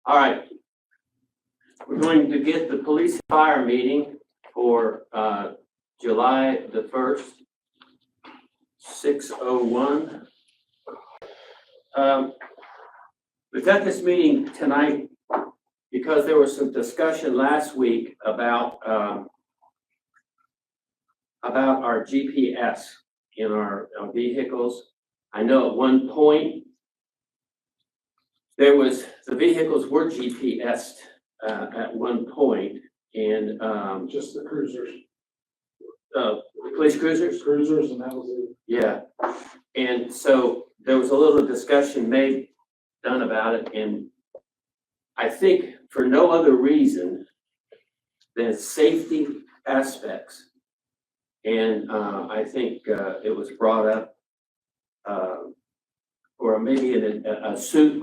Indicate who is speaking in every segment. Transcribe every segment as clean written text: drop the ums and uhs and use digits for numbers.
Speaker 1: All right. We're going to get the police and fire meeting for July the 1st, 6:01. We've got this meeting tonight because there was some discussion last week about our GPS in our vehicles. I know at one point the vehicles were GPSed at one point, and
Speaker 2: just the cruisers.
Speaker 1: Police cruisers?
Speaker 2: Cruisers, and that was it.
Speaker 1: Yeah. And so there was a little discussion done about it, and I think for no other reason than safety aspects. And I think it was brought up or maybe in a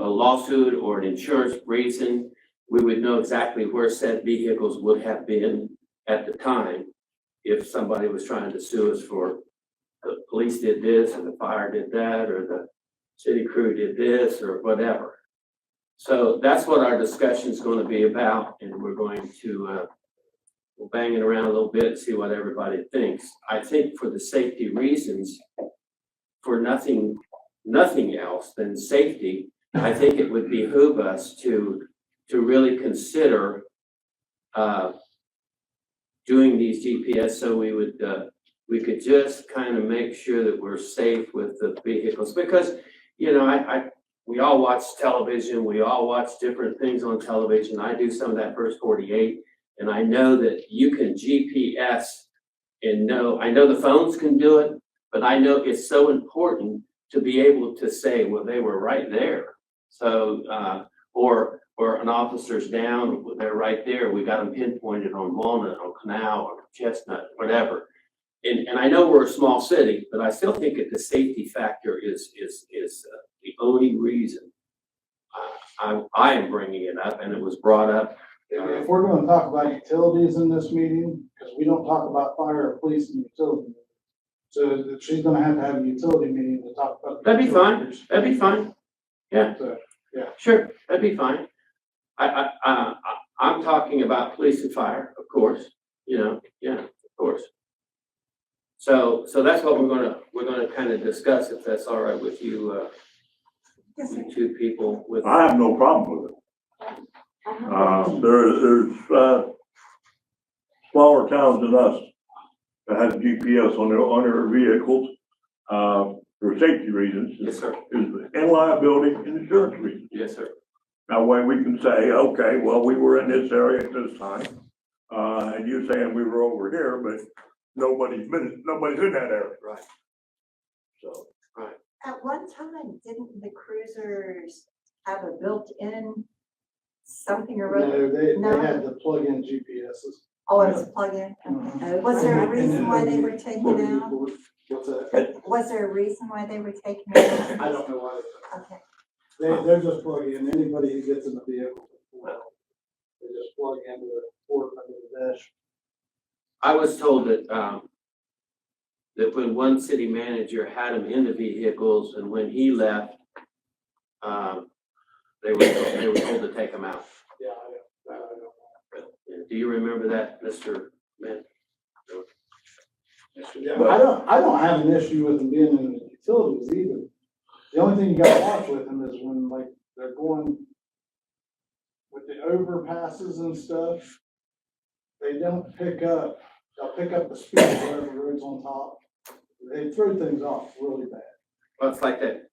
Speaker 1: lawsuit or an insurance reason, we would know exactly where said vehicles would have been at the time if somebody was trying to sue us for the police did this or the fire did that or the city crew did this or whatever. So that's what our discussion is going to be about, and we're going to we'll bang it around a little bit and see what everybody thinks. I think for the safety reasons, for nothing else than safety, I think it would behoove us to really consider doing these GPS so we could just kind of make sure that we're safe with the vehicles, because we all watch television, we all watch different things on television. I do some of that First 48, and I know that you can GPS and I know the phones can do it, but I know it's so important to be able to say, well, they were right there. So, or an officer's down, they're right there. We got them pinpointed on Walnut, on Canal, or Chestnut, whatever. And I know we're a small city, but I still think that the safety factor is the only reason I am bringing it up, and it was brought up.
Speaker 2: If we're going to talk about utilities in this meeting, because we don't talk about fire or police and utility, so she's going to have a utility meeting to talk about.
Speaker 1: That'd be fine. That'd be fine. Yeah.
Speaker 2: So, yeah.
Speaker 1: Sure. That'd be fine. I'm talking about police and fire, of course. Yeah, of course. So that's what we're gonna kind of discuss, if that's all right with you, you two people.
Speaker 3: I have no problem with it. There's smaller towns than us that have GPS on their vehicles for safety reasons.
Speaker 1: Yes, sir.
Speaker 3: And liability and insurance reasons.
Speaker 1: Yes, sir.
Speaker 3: That way we can say, okay, well, we were in this area at this time, and you're saying we were over here, but nobody's in that area.
Speaker 1: Right.
Speaker 3: So.
Speaker 1: Right.
Speaker 4: At one time, didn't the cruisers have a built-in something or other?
Speaker 2: No, they had the plug-in GPSs.
Speaker 4: Oh, it was plug-in?
Speaker 2: Mhm.
Speaker 4: Was there a reason why they were taken out?
Speaker 2: What's that?
Speaker 4: Was there a reason why they were taken out?
Speaker 2: I don't know why.
Speaker 4: Okay.
Speaker 2: They're just plug-in. Anybody who gets in the vehicle, they just plug into the port under the dash.
Speaker 1: I was told that that when one city manager had them in the vehicles, and when he left, they were told to take them out.
Speaker 2: Yeah, I know.
Speaker 1: Do you remember that, Mr. Man?
Speaker 2: Yeah, I don't have an issue with them being in the utilities either. The only thing you gotta watch with them is when they're going with the overpasses and stuff, they don't pick up, they'll pick up the speed of whatever road's on top. They throw things off really bad.
Speaker 1: Well, it's like that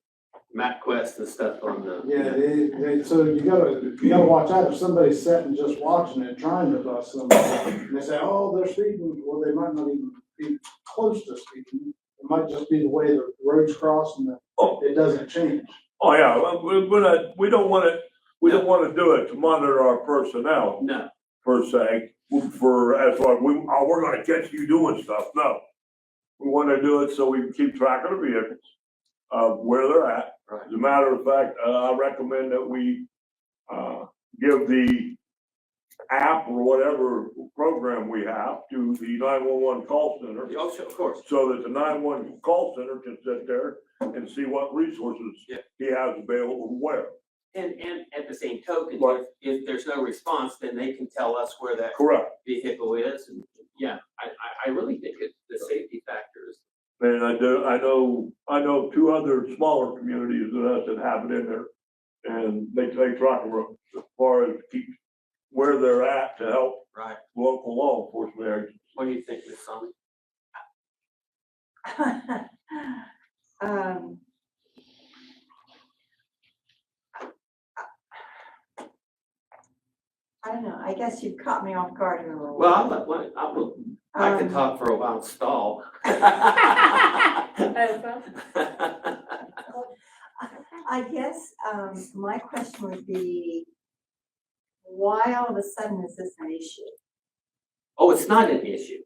Speaker 1: MapQuest and stuff on the.
Speaker 2: Yeah, so you gotta watch out if somebody's sitting just watching it, trying to bust somebody, and they say, oh, they're speeding, well, they might not even be close to speeding. It might just be the way the road's crossed and it doesn't change.
Speaker 3: Oh, yeah, we don't want to do it to monitor our personnel.
Speaker 1: No.
Speaker 3: Per se, as like we're going to catch you doing stuff. No, we want to do it so we can keep track of the vehicles, where they're at.
Speaker 1: Right.
Speaker 3: As a matter of fact, I recommend that we give the app or whatever program we have to the 911 call center.
Speaker 1: Also, of course.
Speaker 3: So that the 911 call center can sit there and see what resources he has available where.
Speaker 1: And at the same token,
Speaker 3: Right.
Speaker 1: if there's no response, then they can tell us where that
Speaker 3: Correct.
Speaker 1: vehicle is, and, yeah, I really think the safety factor is.
Speaker 3: And I know two other smaller communities than us that have it in there. And they try to, as far as keep where they're at to help
Speaker 1: Right.
Speaker 3: local law enforcement agencies.
Speaker 1: What do you think, Ms. Sully?
Speaker 4: Um, I don't know, I guess you've caught me off guard in a little.
Speaker 1: Well, I could
Speaker 4: Um,
Speaker 1: talk for a while, stall.
Speaker 4: I guess, my question would be, why all of a sudden is this an issue?
Speaker 1: Oh, it's not an issue.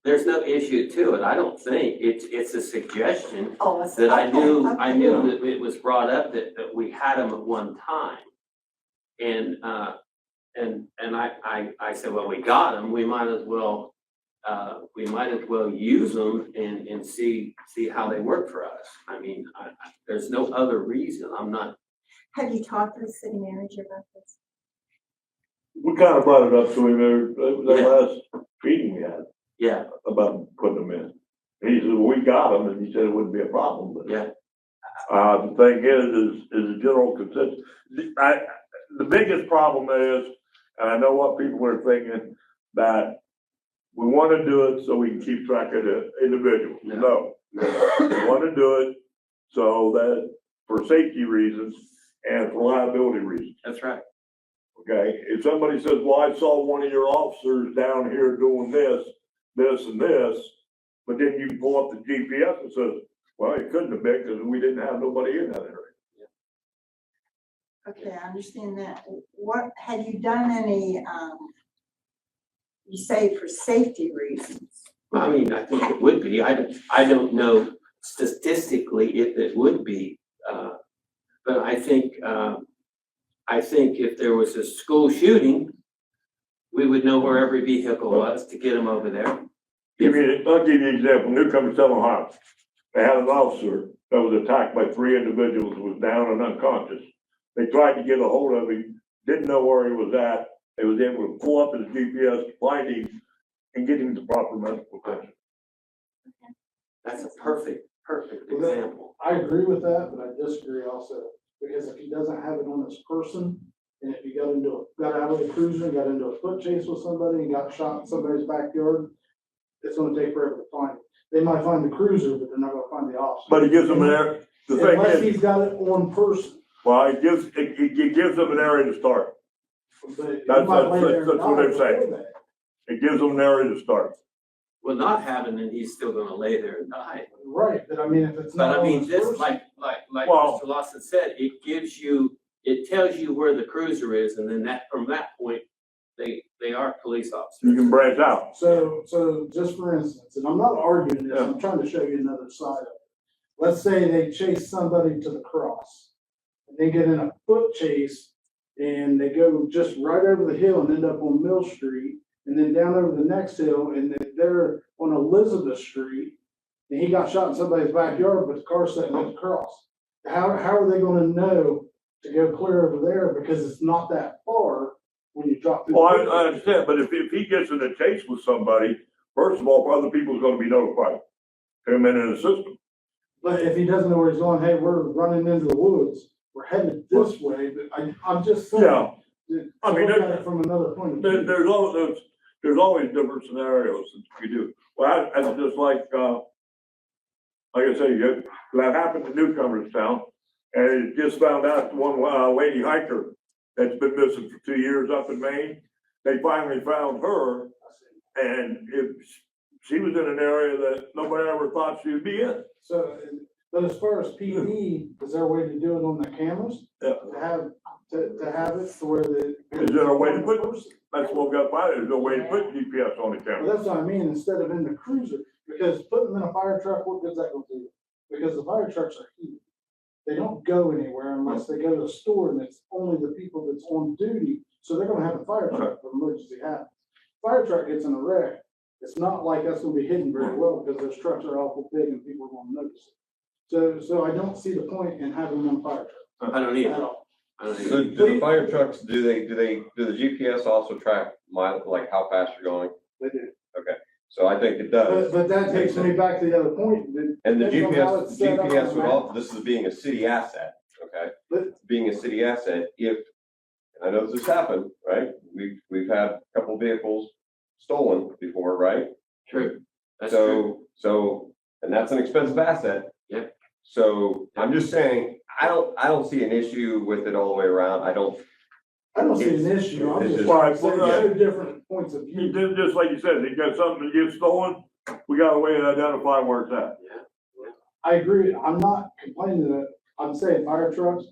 Speaker 1: There's no issue to it, I don't think. It's a suggestion
Speaker 4: Oh, it's.
Speaker 1: that I
Speaker 4: okay,
Speaker 1: knew
Speaker 4: okay.
Speaker 1: that it was brought up that we had them at one time. And I said, well, we got them, we might as well use them and see how they work for us. I mean, there's no other reason. I'm not.
Speaker 4: Have you talked to the city manager about this?
Speaker 3: We kind of brought it up to him the
Speaker 1: Yeah.
Speaker 3: last meeting we had
Speaker 1: Yeah,
Speaker 3: about putting them in. He said, well, we got them, and he said it wouldn't be a problem, but.
Speaker 1: yeah.
Speaker 3: The thing is a general consensus. The biggest problem is, and I know what people are thinking, that we want to do it so we can keep track of the individuals. No. We want to do it so that for safety reasons and for liability reasons.
Speaker 1: That's right.
Speaker 3: Okay, if somebody says, well, I saw one of your officers down here doing this, and this, but then you pull up the GPS and says, well, it couldn't have been because we didn't have nobody in that area.
Speaker 4: Okay, I understand that. What, had you done any, you say for safety reasons?
Speaker 1: I mean, I think it would be. I don't know statistically if it would be, but I think if there was a school shooting, we would know where every vehicle was to get them over there.
Speaker 3: I'll give you an example. Newcomers, Ohio. They had an officer that was attacked by 3 individuals, was down and unconscious. They tried to get a hold of him, didn't know where he was at. They was able to pull up his GPS, find him, and get him to proper medical attention.
Speaker 1: That's a perfect example.
Speaker 2: I agree with that, but I disagree also, because if he doesn't have it on his person, and if he got out of the cruiser and got into a foot chase with somebody and got shot in somebody's backyard, it's gonna take forever to find him. They might find the cruiser, but they're not gonna find the officer.
Speaker 3: But it gives them an area, the thing
Speaker 2: Unless
Speaker 3: is,
Speaker 2: he's got it on person.
Speaker 3: well, it gives them an area to start.
Speaker 2: But he
Speaker 3: That's
Speaker 2: might lay there and
Speaker 3: what they're
Speaker 2: die
Speaker 3: saying.
Speaker 2: before that.
Speaker 3: It gives them an area to start.
Speaker 1: Well, not having it, he's still gonna lay there and die.
Speaker 2: Right, but I mean, if it's
Speaker 1: But
Speaker 2: not
Speaker 1: I
Speaker 2: on
Speaker 1: mean,
Speaker 2: his
Speaker 1: this,
Speaker 2: person.
Speaker 1: like
Speaker 3: Well-
Speaker 1: Mr. Lawson said, it tells you where the cruiser is, and then from that point, they are police officers.
Speaker 3: You can branch out.
Speaker 2: So just for instance, and I'm not arguing this, I'm trying to show you another side of it. Let's say they chase somebody to the cross, and they get in a foot chase, and they go just right over the hill and end up on Mill Street, and then down over the next hill, and they're on Elizabeth Street, and he got shot in somebody's backyard, but the car's sitting at the cross. How are they gonna know to go clear over there, because it's not that far when you drop through?
Speaker 3: Well, I understand, but if he gets in a chase with somebody, first of all, other people's gonna be notified. Come in and assist them.
Speaker 2: But if he doesn't know where he's going, hey, we're running into the woods, we're headed this way, but I'm just saying.
Speaker 3: Yeah,
Speaker 2: to
Speaker 3: I mean,
Speaker 2: look at it from another point of view.
Speaker 3: there's always different scenarios that you do. Well, I just like I say, that happened in Newcomers Town, and it just found out one lady hiker that's been missing for 2 years up in Maine. They finally found her, and she was in an area that nobody ever thought she would be in.
Speaker 2: So, but as far as PD, is there a way to do it on the cameras?
Speaker 3: Yeah.
Speaker 2: To have it to where the.
Speaker 3: Is there a way to put, that's what we've got to find, there's no way to put GPS on the
Speaker 2: Well,
Speaker 3: camera.
Speaker 2: that's what I mean, instead of in the cruiser, because putting them in a fire truck, what good's that gonna do? Because the fire trucks are heated. They don't go anywhere unless they go to the store, and it's only the people that's on duty, so they're gonna have a fire truck for emergency happens. Fire truck gets in a wreck, it's not like that's gonna be hidden very well, because those trucks are awful big and people are gonna notice it. So I don't see the point in having them on a fire truck
Speaker 1: I don't either.
Speaker 2: at all.
Speaker 1: I don't
Speaker 5: So
Speaker 1: know.
Speaker 5: do the fire trucks, do the GPS also track like how fast you're going?
Speaker 2: They do.
Speaker 5: So I think it does.
Speaker 2: But that takes me back to the other point, that
Speaker 5: And the
Speaker 2: depends on how it's set up on
Speaker 5: GPS
Speaker 2: the
Speaker 5: would
Speaker 2: map.
Speaker 5: all, this is being a city asset, okay?
Speaker 2: But-
Speaker 5: Being a city asset, if, and I know this has happened, right? We've had a couple vehicles stolen before, right?
Speaker 1: True. That's true.
Speaker 5: So, and that's an expensive asset.
Speaker 1: Yeah.
Speaker 5: So I'm just saying, I don't see an issue with it all the way around. I don't
Speaker 2: see an issue, I'm
Speaker 5: It's
Speaker 2: just
Speaker 5: just-
Speaker 3: Right,
Speaker 2: saying
Speaker 3: well,
Speaker 2: two different points of
Speaker 3: You
Speaker 2: view.
Speaker 3: did, just like you said, they got something that gets stolen, we got a way to identify where it's at.
Speaker 1: Yeah.
Speaker 2: I agree, I'm not complaining that, I'm saying fire trucks,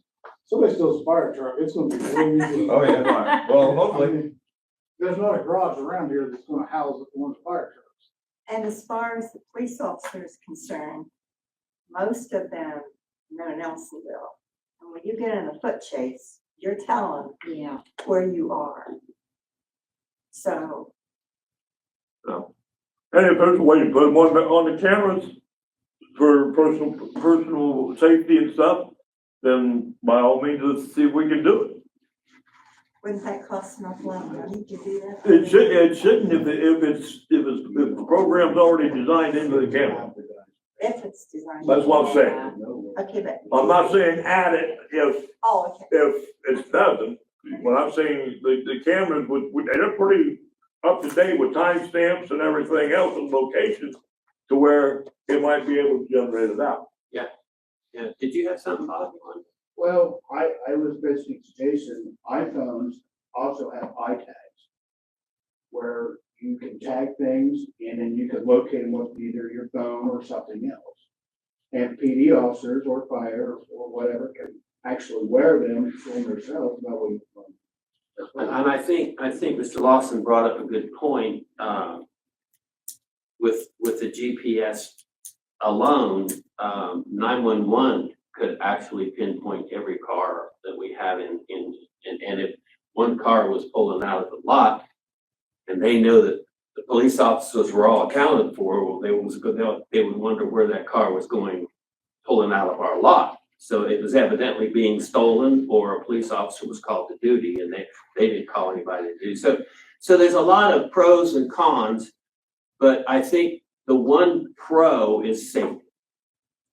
Speaker 2: somebody steals a fire truck, it's gonna be real easy.
Speaker 5: Oh, yeah, right. Well,
Speaker 2: I
Speaker 5: hopefully.
Speaker 2: mean, there's not a garage around here that's gonna house one of the fire trucks.
Speaker 4: And as far as the police officer is concerned, most of them know Nelsonville. And when you get in a foot chase, you're telling where you are. So,
Speaker 3: And if there's a way to put them on the cameras for personal safety and stuff, then by all means, let's see if we can do it.
Speaker 4: wouldn't that cost enough money to do that?
Speaker 3: It shouldn't if the program's already designed into the camera.
Speaker 4: If it's designed.
Speaker 3: That's what I'm saying.
Speaker 4: Okay, but.
Speaker 3: I'm not saying add it
Speaker 4: Oh, okay.
Speaker 3: if it doesn't. What I'm saying, the cameras they're pretty up to date with timestamps and everything else and locations to where it might be able to generate it out.
Speaker 1: Yeah. Did you have something, Bob? you wanted?
Speaker 6: Well, I was basically Jason, iPhones also have iTags, where you can tag things and then you can locate them with either your phone or something else. And PD officers or fire or whatever can actually wear them on themselves, that way.
Speaker 1: And I think Mr. Lawson brought up a good point, with the GPS alone, 911 could actually pinpoint every car that we have and if one car was pulling out of the lot and they know that the police officers were all accounted for, well, they would wonder where that car was going, pulling out of our lot. So it was evidently being stolen or a police officer was called to duty and they didn't call anybody to do. So there's a lot of pros and cons, but I think the one pro is safety.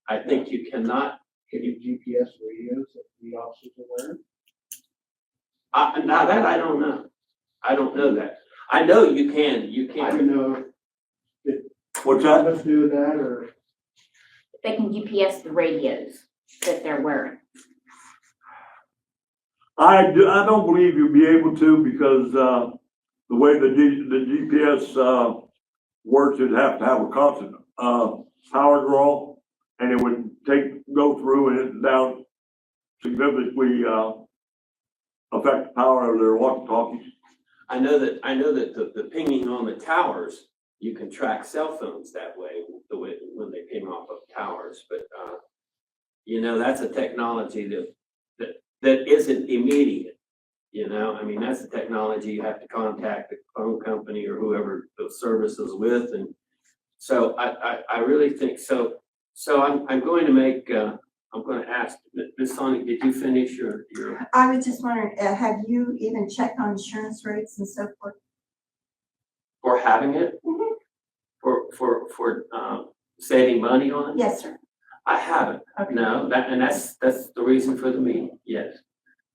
Speaker 1: I think you cannot.
Speaker 6: Can you GPS radios that the officers are wearing?
Speaker 1: Now that I don't know. I don't know that. I know you can.
Speaker 6: I don't know
Speaker 3: What's
Speaker 6: if
Speaker 3: that?
Speaker 6: let's do that or.
Speaker 7: They can GPS the radios that they're wearing.
Speaker 3: I don't believe you'll be able to because, the way the GPS, works, it'd have to have a constant, power draw. And it would go through and down significantly, affect the power of their walkie-talkies.
Speaker 1: I know that the pinging on the towers, you can track cell phones that way, when they ping off of towers, but, that's a technology that isn't immediate. I mean, that's a technology you have to contact the phone company or whoever the service is with, and so I really think so. So I'm going to ask, Ms. Sonic, did you finish your?
Speaker 4: I was just wondering, have you even checked on insurance rates and so forth?
Speaker 1: For having it?
Speaker 4: Mhm.
Speaker 1: For saving money on it?
Speaker 4: Yes, sir.
Speaker 1: I haven't,
Speaker 4: Okay.
Speaker 1: no, that's the reason for the meeting, yes.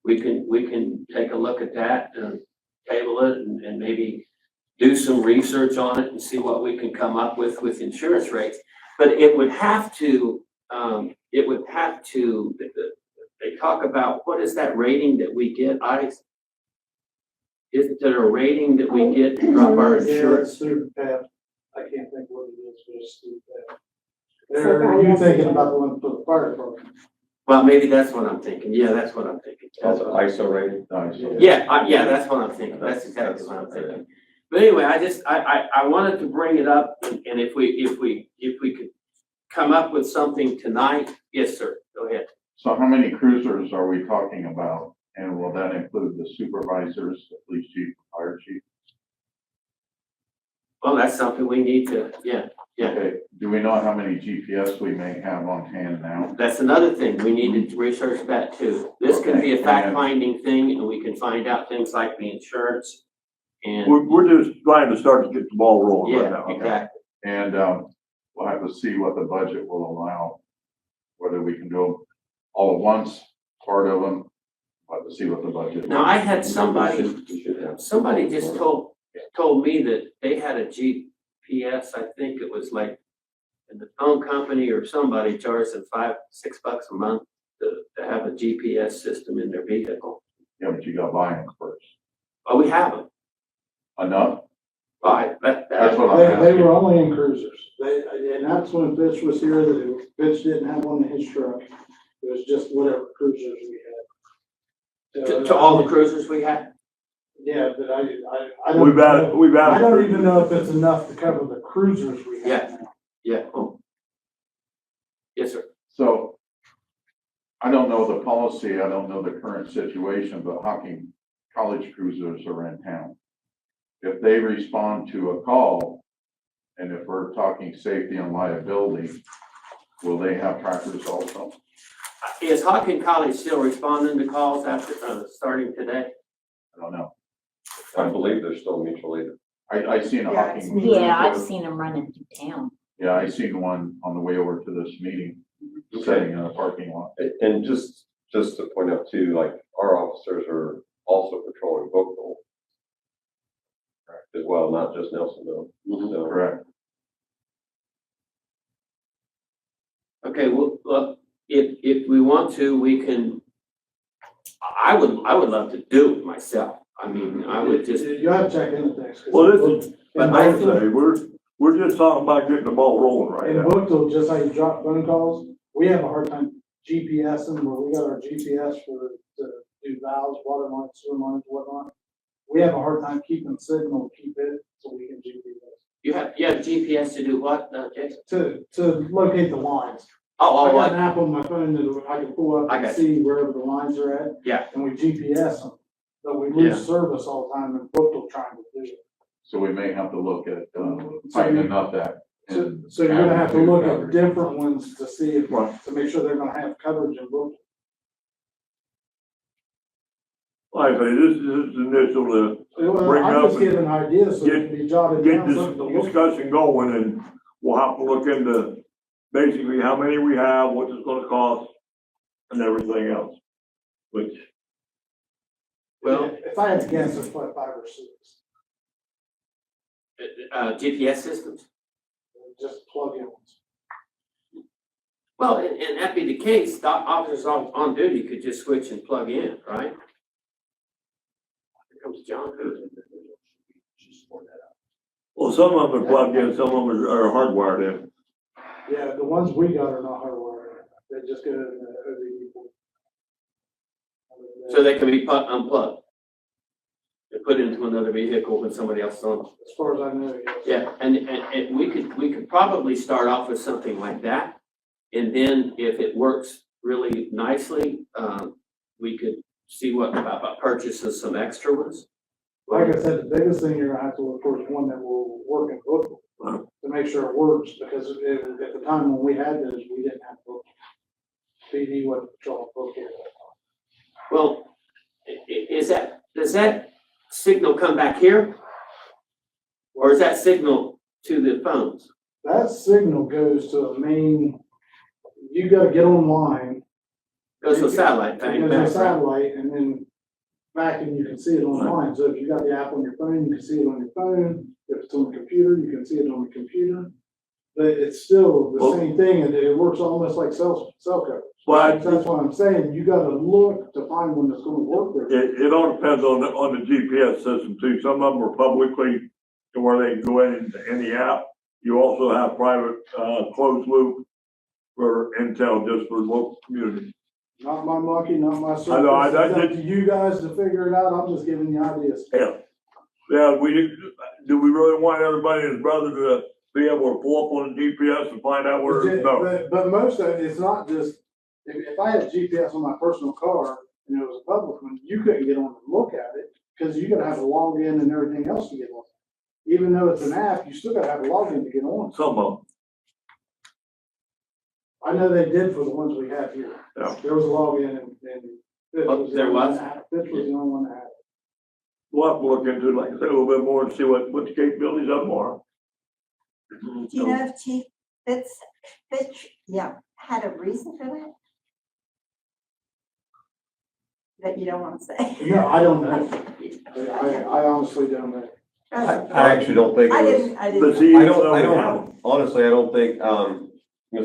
Speaker 1: We can take a look at that and table it and maybe do some research on it and see what we can come up with insurance rates. But it would have to, they talk about, what is that rating that we get? Isn't there a rating that we get to drop our
Speaker 2: Yeah,
Speaker 1: insurance?
Speaker 2: it's through PEP. I can't think what it is, but it's through PEP. Are you thinking about the one for the fire department?
Speaker 1: Well, maybe that's what I'm thinking. Yeah, that's what I'm thinking.
Speaker 5: That's an ISO rating?
Speaker 1: Yeah, that's what I'm thinking. That's exactly what I'm thinking. But anyway, I wanted to bring it up, and if we could come up with something tonight. Yes, sir, go ahead.
Speaker 8: So how many cruisers are we talking about? And will that include the supervisors, the police chief, fire chief?
Speaker 1: Well, that's something we need to, yeah,
Speaker 8: Okay, do we know how many GPS we may have on hand now?
Speaker 1: that's another thing. We need to research that too. This could be a
Speaker 8: Okay,
Speaker 1: fact-finding thing, and we can find out things like the insurance and,
Speaker 3: We're just trying to start to get the ball rolling right
Speaker 1: yeah,
Speaker 3: now.
Speaker 1: exactly.
Speaker 8: And, we'll have to see what the budget will allow, whether we can do them all at once, part of them, we'll have to see what the budget.
Speaker 1: Now, I had somebody,
Speaker 5: We should have.
Speaker 1: somebody just told me that they had a GPS, I think it was like, and the phone company or somebody charged them $5-6 a month to have a GPS system in their vehicle.
Speaker 8: Yeah, but you gotta buy them first.
Speaker 1: Oh, we have them.
Speaker 8: Enough? That's what I'm
Speaker 2: They
Speaker 8: asking.
Speaker 2: were only in cruisers. And that's when Bitch was here, that Bitch didn't have one in his truck. It was just whatever cruisers we had.
Speaker 1: To all the cruisers we had?
Speaker 2: Yeah, but I don't.
Speaker 3: We've had.
Speaker 2: I don't even know if it's enough to cover the cruisers we have now.
Speaker 1: Yeah. Oh. Yes, sir.
Speaker 8: So, I don't know the policy, I don't know the current situation, but Hocking college cruisers are in town. If they respond to a call, and if we're talking safety and liability, will they have trackers also?
Speaker 1: Is Hocking College still responding to calls after, starting today?
Speaker 8: I don't know.
Speaker 5: I believe they're still mutual aid.
Speaker 8: I seen a
Speaker 4: Yeah, it's
Speaker 8: Hocking.
Speaker 7: Yeah, I've seen them running through town.
Speaker 8: Yeah, I seen one on the way over to this meeting, sitting in a parking lot.
Speaker 5: And just to point out too, like, our officers are also patrolling Brookville as well, not just Nelsonville. So,
Speaker 8: Correct.
Speaker 1: Okay, well, look, if we want to, we can, I would love to do it myself. I mean, I would just,
Speaker 2: You have to check into things. 'cause
Speaker 3: Well, this is,
Speaker 1: But
Speaker 3: I
Speaker 1: I
Speaker 3: would say, we're just talking about getting the ball rolling right
Speaker 2: In
Speaker 3: now.
Speaker 2: Bookville, just how you drop phone calls, we have a hard time GPSing, where we got our GPS to do valves, water lines, sewer lines, whatnot. We have a hard time keeping signal, keep it, so we can GPS.
Speaker 1: you have GPS to do what, Jason?
Speaker 2: To locate the lines.
Speaker 1: Oh,
Speaker 2: I got
Speaker 1: what?
Speaker 2: an app on my phone that I can pull up
Speaker 1: I
Speaker 2: and
Speaker 1: got
Speaker 2: see wherever the lines are at.
Speaker 1: Yeah.
Speaker 2: And we GPS them, but we
Speaker 1: Yeah.
Speaker 2: lose service all the time in Bookville trying to do it.
Speaker 8: So we may have to look at,
Speaker 2: So
Speaker 8: tightening up that.
Speaker 2: So you're gonna have to look at
Speaker 8: Coverage.
Speaker 2: different ones to see if,
Speaker 3: Right.
Speaker 2: to make sure they're gonna have coverage in Bookville.
Speaker 3: Like I say, this is initial to
Speaker 2: Well,
Speaker 3: Bring
Speaker 2: I'm
Speaker 3: up
Speaker 2: just
Speaker 3: and
Speaker 2: giving ideas so it can be jotted
Speaker 3: get
Speaker 2: down.
Speaker 3: this
Speaker 2: something to look at.
Speaker 3: discussion going, and we'll have to look into basically how many we have, what it's gonna cost, and everything else. Which,
Speaker 1: Well,
Speaker 2: If I had to guess, it's like 5 or 6,
Speaker 1: GPS systems?
Speaker 2: just plug in ones.
Speaker 1: Well, and that be the case, the officers on duty could just switch and plug in, right? Here comes John.
Speaker 3: well, some of them are plugged in, some of them are hardwired in.
Speaker 2: Yeah, the ones we got are not hardwired, they just go to the OVD port.
Speaker 1: So they can be unplugged and put into another vehicle when somebody else is on.
Speaker 2: As far as I know, yes.
Speaker 1: Yeah, and we could probably start off with something like that. And then if it works really nicely, we could see what about purchasing some extra ones.
Speaker 2: Like I said, the biggest thing you're gonna have to look for is one that will work in Bookville, to make sure it works, because at the time when we had those, we didn't have Bookville. PD wasn't patrolling Bookville.
Speaker 1: Well, does that signal come back here? Or is that signal to the phones?
Speaker 2: That signal goes to a main, you gotta get online.
Speaker 1: Goes to a satellite thing.
Speaker 2: It goes to a
Speaker 1: back, right?
Speaker 2: satellite, and then back and you can see it online. So if you got the app on your phone, you can see it on your phone. If it's on the computer, you can see it on the computer. But it's still the
Speaker 3: Well-
Speaker 2: same thing, and it works almost like cell coverage.
Speaker 3: But
Speaker 2: That's what I'm saying, you gotta look to find one that's gonna work there.
Speaker 3: it all depends on the GPS system too. Some of them are publicly to where they can go in the app. You also have private, closed loop for Intel, just for local community.
Speaker 2: Not my monkey, not my circus.
Speaker 3: I know, I
Speaker 2: It's up
Speaker 3: did-
Speaker 2: to you guys to figure it out, I'm just giving you ideas.
Speaker 3: Yeah. Yeah, do we really want everybody and his brother to be able to pull up on the GPS and find out where it's no?
Speaker 2: But most of it, it's not just, if I had GPS on my personal car and it was a public one, you couldn't get on and look at it, because you gotta have a login and everything else to get on. even though it's an app, you still gotta have a login to get on.
Speaker 3: Some of
Speaker 2: I know they did for the ones we have here.
Speaker 3: Yeah.
Speaker 2: There was a login and this
Speaker 1: Oh,
Speaker 2: was the
Speaker 1: there
Speaker 2: only one
Speaker 1: was?
Speaker 2: that had- This was the only one that had it.
Speaker 3: we'll have to look into it, like I said, a little bit more and see what the capabilities of them are.
Speaker 4: Do you know if Chief Fitch, had a reason for that? That you don't want to say?
Speaker 2: No, I don't know. I honestly don't know.
Speaker 5: I actually don't think
Speaker 4: I
Speaker 5: it was.
Speaker 4: didn't, I
Speaker 3: But
Speaker 4: didn't.
Speaker 3: see,
Speaker 5: I
Speaker 3: even though
Speaker 5: don't, I
Speaker 3: we have
Speaker 5: don't,
Speaker 3: them,
Speaker 5: honestly, I don't think,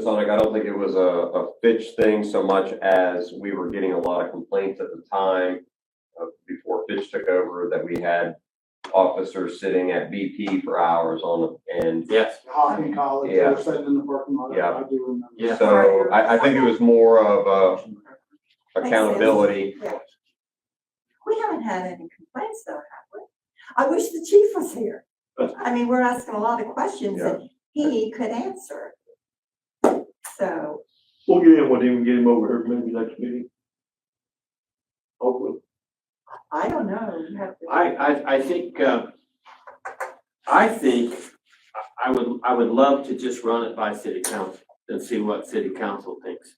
Speaker 5: Sonic, I don't think it was a Fitch thing so much as we were getting a lot of complaints at the time, before Fitch took over, that we had officers sitting at BP for hours on it, and
Speaker 1: Yes,
Speaker 2: Hocking College, they
Speaker 5: Yeah.
Speaker 2: were sitting in the parking lot.
Speaker 5: Yeah.
Speaker 2: I do remember.
Speaker 1: Yeah.
Speaker 5: so I think it was more of accountability.
Speaker 4: Yeah. We haven't had any complaints though, have we? I wish the chief was here. I mean, we're asking a lot of questions that he could answer. So,
Speaker 3: we'll get in with him and get him over here maybe next meeting. Hopefully.
Speaker 4: I don't know. You have to.
Speaker 1: I think I would love to just run it by city council and see what city council thinks.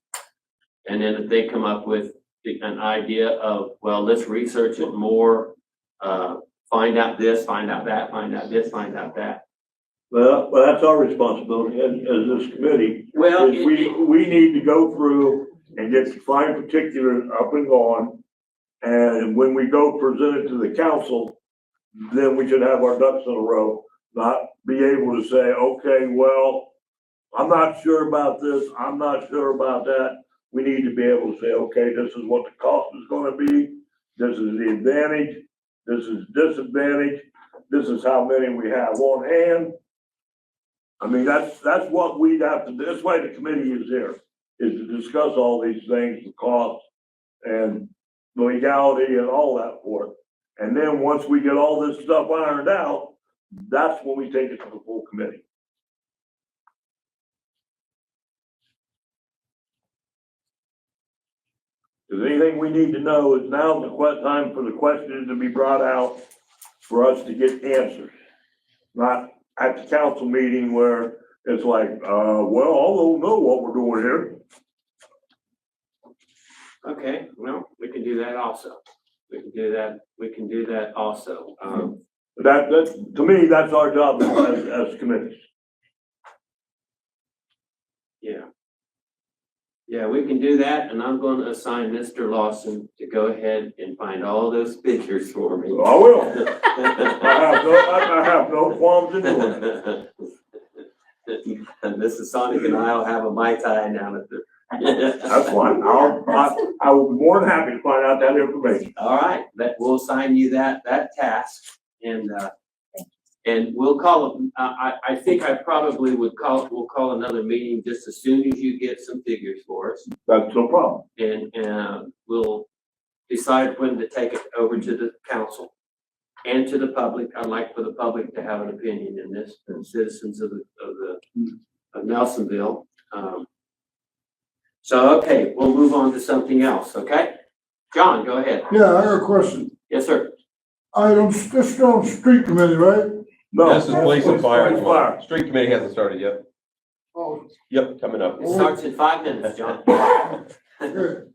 Speaker 1: And then if they come up with an idea of, well, let's research it more, find out this, find out that, find out this, find out that.
Speaker 3: Well, that's our responsibility as this committee.
Speaker 1: Well,
Speaker 3: is we need to go through and get the fine particulars up and going. And when we go present it to the council, then we should have our ducks in a row, not be able to say, okay, well, I'm not sure about this, I'm not sure about that. We need to be able to say, okay, this is what the cost is gonna be, this is the advantage, this is disadvantage, this is how many we have on hand. I mean, that's what we'd have to do. That's why the committee is here, is to discuss all these things, the cost and the legality and all that for it. And then once we get all this stuff ironed out, that's when we take it to the full committee. Because anything we need to know is now the time for the questions to be brought out for us to get answers. Not at the council meeting where it's like, well, I don't know what we're doing here.
Speaker 1: Okay, well, we can do that also. We can do that also.
Speaker 3: That, to me, that's our job as committees.
Speaker 1: Yeah. Yeah, we can do that, and I'm going to assign Mr. Lawson to go ahead and find all those pictures for me.
Speaker 3: I will. I have no qualms in doing it.
Speaker 1: And Mrs. Sonic and I will have a Mai Tai down at the.
Speaker 3: That's fine. I will be more than happy to find out that information.
Speaker 1: All right, we'll assign you that task, and we'll call, I think I probably we'll call another meeting just as soon as you get some figures for us.
Speaker 3: That's no problem.
Speaker 1: And we'll decide when to take it over to the council and to the public. I'd like for the public to have an opinion in this, and citizens of Nelsonville. So, okay, we'll move on to something else, okay? John, go ahead.
Speaker 9: Yeah, I got a question.
Speaker 1: Yes, sir.
Speaker 9: This still on street committee, right?
Speaker 3: No.
Speaker 5: This is police and fire.
Speaker 3: Police and fire.
Speaker 5: Street committee hasn't started yet.
Speaker 9: Oh,
Speaker 5: Yep, coming up.
Speaker 1: It starts in 5 minutes, John.
Speaker 9: good.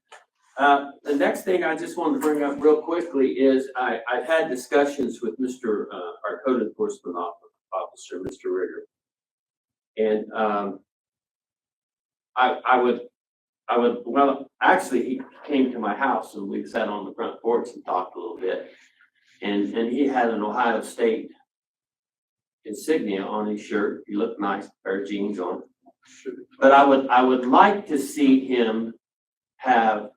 Speaker 1: The next thing I just wanted to bring up real quickly is I've had discussions with our code enforcement officer, Mr. Rigger. And well, actually, he came to my house and we sat on the front porch and talked a little bit. And he had an Ohio State insignia on his shirt. He looked nice, pair of jeans on. But I would like to see him have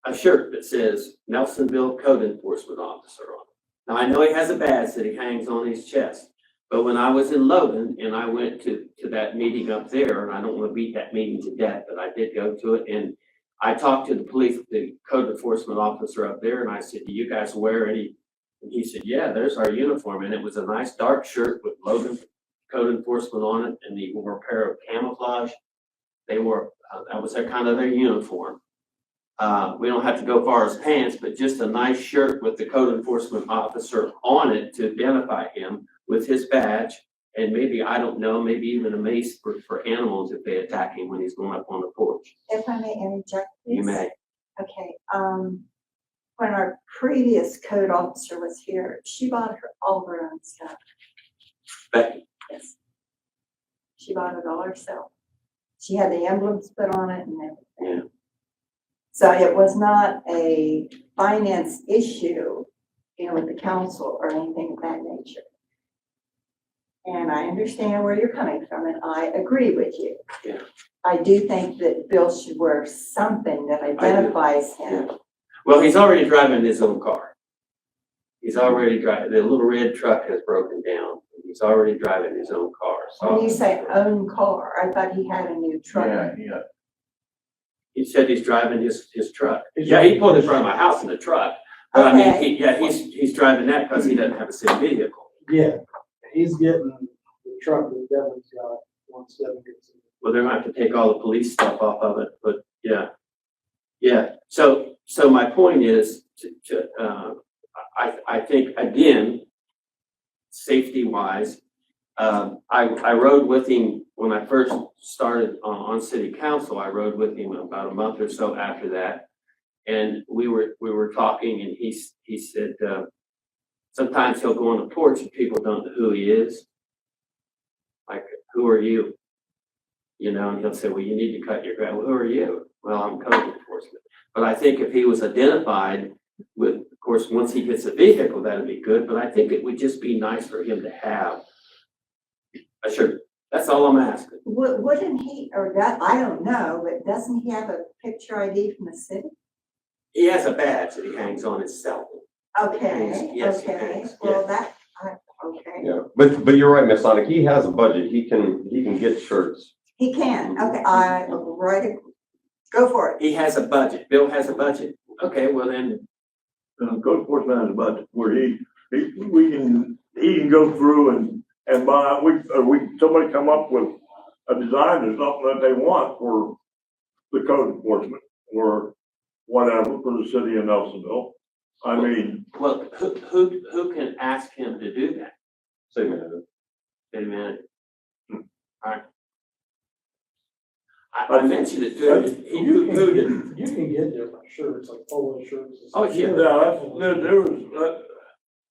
Speaker 1: a shirt that says Nelsonville Code Enforcement Officer on it. Now, I know he has a badge that he hangs on his chest, but when I was in Logan and I went to that meeting up there, and I don't want to beat that meeting to death, but I did go to it, and I talked to the code enforcement officer up there, and I said, do you guys wear any? And he said, yeah, there's our uniform, and it was a nice dark shirt with Logan Code Enforcement on it, and he wore a pair of camouflage. They wore, that was kind of their uniform. We don't have to go far as pants, but just a nice shirt with the code enforcement officer on it to identify him with his badge, and maybe, I don't know, maybe even a mace for animals if they attack him when he's going up on the porch.
Speaker 4: If I may interject, please.
Speaker 1: You may.
Speaker 4: Okay, when our previous code officer was here, she bought all of her own stuff.
Speaker 1: Becky,
Speaker 4: Yes. She bought it all herself. She had the emblems put on it and everything.
Speaker 1: Yeah.
Speaker 4: So it was not a finance issue, with the council or anything of that nature. And I understand where you're coming from, and I agree with you.
Speaker 1: Yeah.
Speaker 4: I do think that Bill should wear something that identifies him.
Speaker 1: well, he's already driving his own car. He's already driving, the little red truck has broken down. He's already driving his own car. So
Speaker 4: When you say own car, I thought he had a new truck.
Speaker 8: Yeah.
Speaker 1: he said he's driving his truck. Yeah, he pulled in front of my house in the truck. But I mean,
Speaker 4: Okay.
Speaker 1: he's driving that because he doesn't have a city vehicle.
Speaker 2: Yeah, he's getting the truck that Devin's got once Devin gets it.
Speaker 1: Well, they're going to have to take all the police stuff off of it, but yeah. Yeah, so my point is I think, again, safety wise, I rode with him when I first started on city council. I rode with him about a month or so after that. And we were talking, and he said, sometimes he'll go on the porch and people don't know who he is. Like, who are you? And he'll say, well, you need to cut your grass. Well, who are you? Well, I'm code enforcement. But I think if he was identified with, of course, once he gets a vehicle, that'd be good. But I think it would just be nice for him to have a shirt. That's all I'm asking.
Speaker 4: Wouldn't he, or that, I don't know, but doesn't he have a picture ID from the city?
Speaker 1: He has a badge that he hangs on his cell phone.
Speaker 4: Okay,
Speaker 1: Yes, he
Speaker 4: okay,
Speaker 1: has,
Speaker 4: well, okay.
Speaker 5: Yeah, but you're right, Miss Sonic, he has a budget, he can get shirts.
Speaker 4: He can, okay, I write it, go for it.
Speaker 1: He has a budget. Bill has a budget. Okay, well then,
Speaker 3: Code enforcement has a budget where he can go through and buy, somebody come up with a design or something that they want for the code enforcement or whatever for the city of Nelsonville. I mean,
Speaker 1: well, who can ask him to do that?
Speaker 5: City manager.
Speaker 1: City manager. All right. I mentioned it to him. He poo-pooed it.
Speaker 2: You can get different shirts, like polo shirts. and
Speaker 1: Oh,
Speaker 2: stuff.
Speaker 1: yeah.
Speaker 3: there was,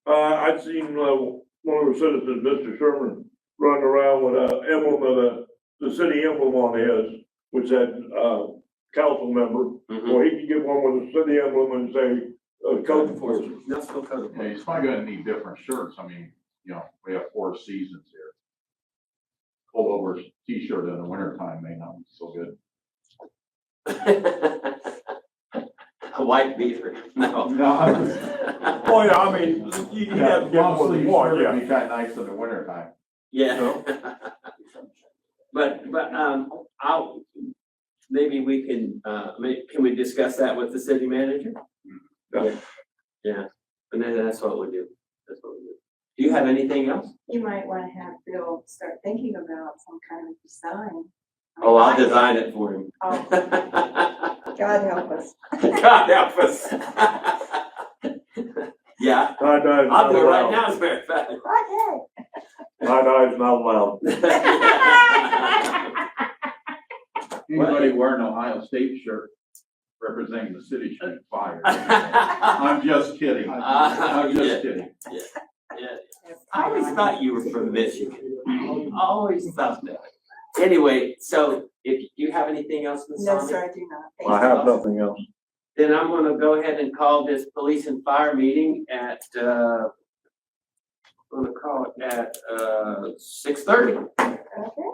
Speaker 3: I'd seen, one of the citizens, Mr. Sherman, running around with an emblem of the city emblem on his, which had, council member.
Speaker 1: Mhm.
Speaker 3: Well, he could get one with a city emblem and say, code enforcement.
Speaker 1: No, still code
Speaker 8: Yeah,
Speaker 1: enforcement.
Speaker 8: he's probably gonna need different shirts. I mean, we have 4 seasons here. Pullover t-shirt in the wintertime may not be so good.
Speaker 1: A white beaver. No.
Speaker 3: Oh, yeah, I mean, you have to get
Speaker 8: Long
Speaker 3: what you
Speaker 8: sleeve
Speaker 3: want,
Speaker 8: shirt
Speaker 3: yeah.
Speaker 8: would be kinda nice in the wintertime.
Speaker 1: Yeah. But, maybe we can, can we discuss that with the city manager?
Speaker 3: Yeah.
Speaker 1: Yeah, and then that's what we'll do. That's what we'll do. Do you have anything else?
Speaker 4: You might want to have Bill start thinking about some kind of design.
Speaker 1: Oh, I'll design it for him.
Speaker 4: Oh, God help us.
Speaker 1: God help us. Yeah,
Speaker 3: Tie-dye's
Speaker 1: I'll
Speaker 3: not
Speaker 1: do it right
Speaker 3: allowed.
Speaker 1: now, as a matter of fact.
Speaker 4: Okay.
Speaker 3: Tie-dye's not allowed.
Speaker 8: Anybody wearing an Ohio State shirt representing the city should be fired. I'm just kidding. I'm
Speaker 1: Yeah.
Speaker 8: just kidding.
Speaker 1: Yeah. I always thought you were from Michigan. Always thought that. Anyway, so if you have anything else, Ms.
Speaker 4: No,
Speaker 1: Sonic?
Speaker 4: sir, I do not. Thank
Speaker 3: I
Speaker 4: you.
Speaker 3: have nothing else.
Speaker 1: Then I'm gonna go ahead and call this police and fire meeting at, I'm gonna call it at, 6:30.
Speaker 4: Okay.